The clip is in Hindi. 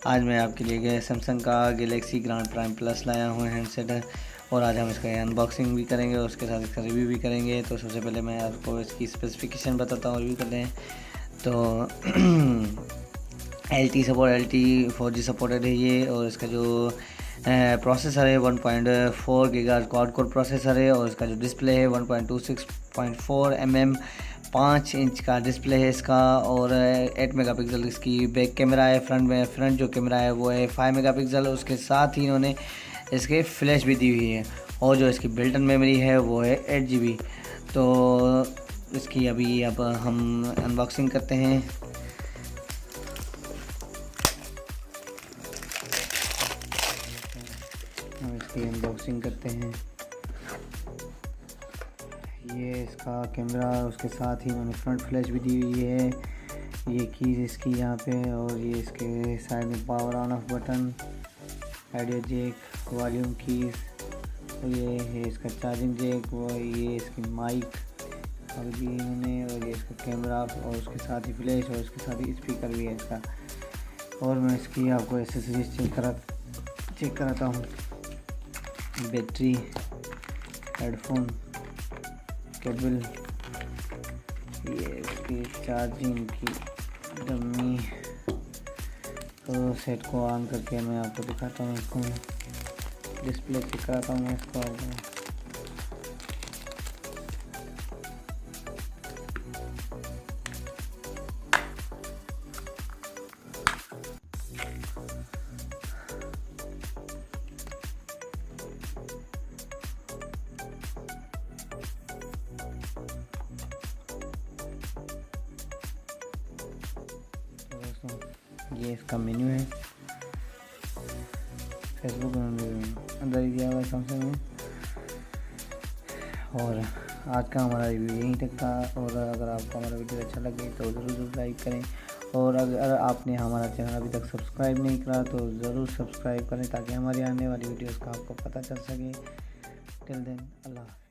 आज मैं आपके लिए सैमसंग का गैलेक्सी ग्रैंड प्राइम प्लस लाया हूँ हैंडसेट है, और आज हम इसका अनबॉक्सिंग भी करेंगे और उसके साथ इसका रिव्यू भी करेंगे। तो सबसे पहले मैं आपको इसकी स्पेसिफिकेशन बताता हूँ, रिव्यू करते हैं। तो LTE support, LTE 4G supported है ये, और इसका जो प्रोसेसर है 1.4 गीगाहर्ट्ज़ क्वाड कोर प्रोसेसर है, और इसका जो डिस्प्ले है 1.26.4 mm 5 इंच का डिस्प्ले है इसका, और 8 मेगापिक्सल इसकी बैक कैमरा है। फ्रंट जो कैमरा है वो है 5 मेगापिक्सल। उसके साथ ही इन्होंने इसके फ्लैश भी दी हुई है, और जो इसकी बिल्ट इन मेमोरी है वो है 8 GB। तो इसकी अब हम अनबॉक्सिंग करते हैं। हम इसकी अनबॉक्सिंग करते हैं। ये इसका कैमरा, उसके साथ ही मैंने फ्रंट फ्लैश भी दी हुई है। ये कीज़ इसकी यहाँ पे, और ये इसके साइड में power on off button, audio jack, volume keys, और ये है इसका चार्जिंग जैक, वो ये इसकी माइक और भी इन्होंने, और ये इसका कैमरा, और उसके साथ ही फ्लैश, और उसके साथ ही स्पीकर भी है इसका। और मैं इसकी आपको एसेसरीज चेक कराता हूँ। बैटरी, हेडफोन, केबल, ये इसकी चार्जिंग की डमी। तो सेट को ऑन करके मैं आपको दिखाता हूँ, इसको डिस्प्ले चेक कराता हूँ मैं इसको आपको। ये इसका मेन्यू है, फेसबुक अंदर ही दिया हुआ है सैमसंग में। और आज का हमारा रिव्यू यहीं तक था, और अगर आपको हमारा वीडियो अच्छा लगे तो ज़रूर लाइक करें, और अगर आपने हमारा चैनल अभी तक सब्सक्राइब नहीं करा तो ज़रूर सब्सक्राइब करें, ताकि हमारी आने वाली वीडियोस का आपको पता चल सके। टिल देन, अल्लाह।